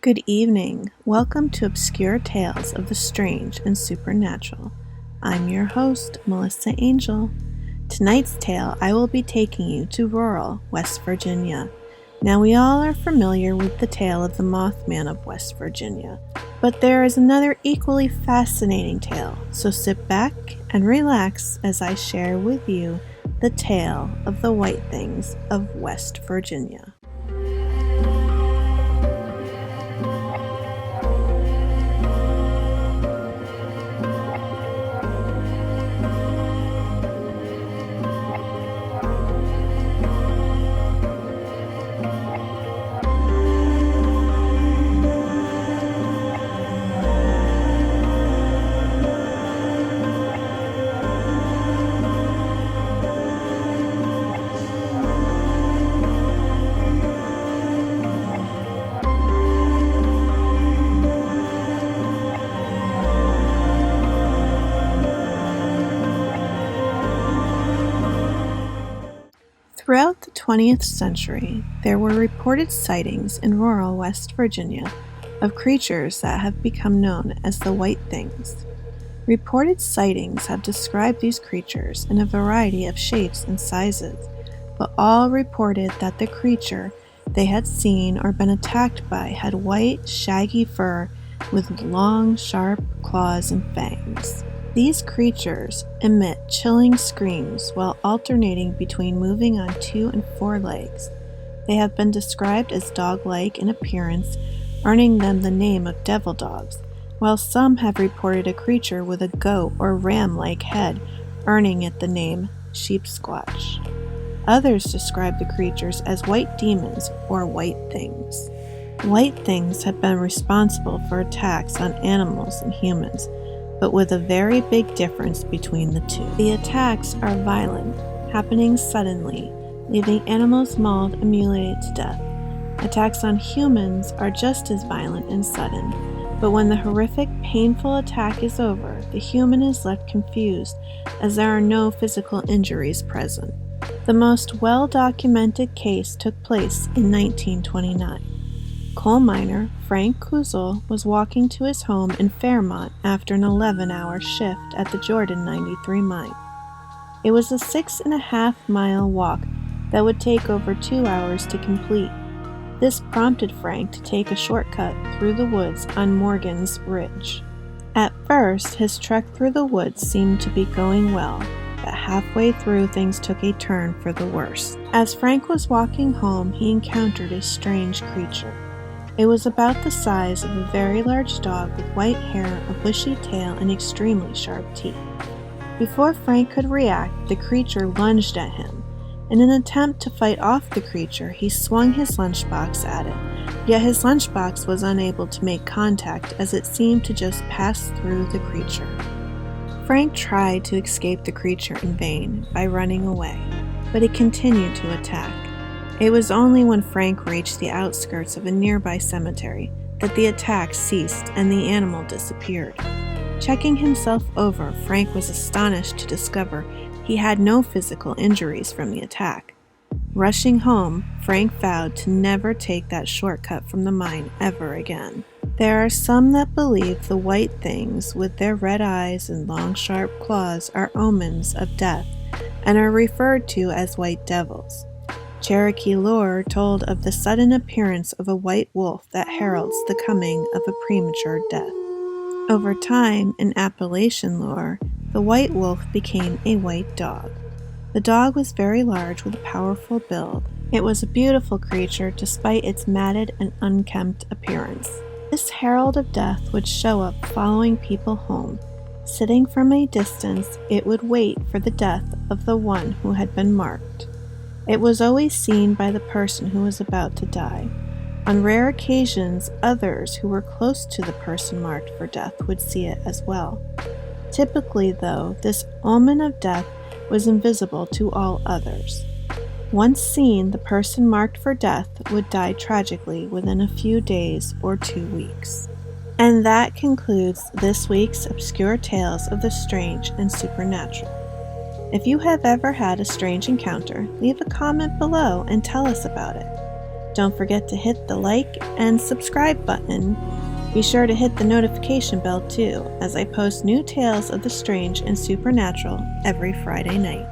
Good evening. Welcome to Obscure Tales of the Strange and Supernatural. I'm your host, Melissa Angel. Tonight's tale, I will be taking you to rural West Virginia. Now, we all are familiar with the tale of the Mothman of West Virginia, but there is another equally fascinating tale, so sit back and relax as I share with you the tale of the White Things of West Virginia. Throughout the 20th century, there were reported sightings in rural West Virginia of creatures that have become known as the White Things. Reported sightings have described these creatures in a variety of shapes and sizes, but all reported that the creature they had seen or been attacked by had white, shaggy fur with long, sharp claws and fangs. These creatures emit chilling screams while alternating between moving on 2 and 4 legs. They have been described as dog-like in appearance, earning them the name of devil dogs, while some have reported a creature with a goat or ram-like head, earning it the name sheep-squatch. Others describe the creatures as white demons or white things. White things have been responsible for attacks on animals and humans, but with a very big difference between the two. The attacks are violent, happening suddenly, leaving animals mauled and mutilated to death. Attacks on humans are just as violent and sudden, but when the horrific, painful attack is over, the human is left confused as there are no physical injuries present. The most well-documented case took place in 1929. Coal miner Frank Kuzel was walking to his home in Fairmont after an 11-hour shift at the Jordan 93 mine. It was a 6.5-mile walk that would take over 2 hours to complete. This prompted Frank to take a shortcut through the woods on Morgan's Ridge. At first, his trek through the woods seemed to be going well, but halfway through things took a turn for the worse. As Frank was walking home, he encountered a strange creature. It was about the size of a very large dog with white hair, a bushy tail, and extremely sharp teeth. Before Frank could react, the creature lunged at him. In an attempt to fight off the creature, he swung his lunchbox at it, yet his lunchbox was unable to make contact as it seemed to just pass through the creature. Frank tried to escape the creature in vain by running away, but it continued to attack. It was only when Frank reached the outskirts of a nearby cemetery that the attack ceased and the animal disappeared. Checking himself over, Frank was astonished to discover he had no physical injuries from the attack. Rushing home, Frank vowed to never take that shortcut from the mine ever again. There are some that believe the white things with their red eyes and long sharp claws are omens of death and are referred to as white devils. Cherokee lore told of the sudden appearance of a white wolf that heralds the coming of a premature death. Over time, in Appalachian lore, the white wolf became a white dog. The dog was very large with a powerful build. It was a beautiful creature despite its matted and unkempt appearance. This herald of death would show up following people home. Sitting from a distance, it would wait for the death of the one who had been marked. It was always seen by the person who was about to die. On rare occasions, others who were close to the person marked for death would see it as well. Typically, though, this omen of death was invisible to all others. Once seen, the person marked for death would die tragically within a few days or 2 weeks. And that concludes this week's Obscure Tales of the Strange and Supernatural. If you have ever had a strange encounter, leave a comment below and tell us about it. Don't forget to hit the like and subscribe button. Be sure to hit the notification bell too, as I post new tales of the strange and supernatural every Friday night.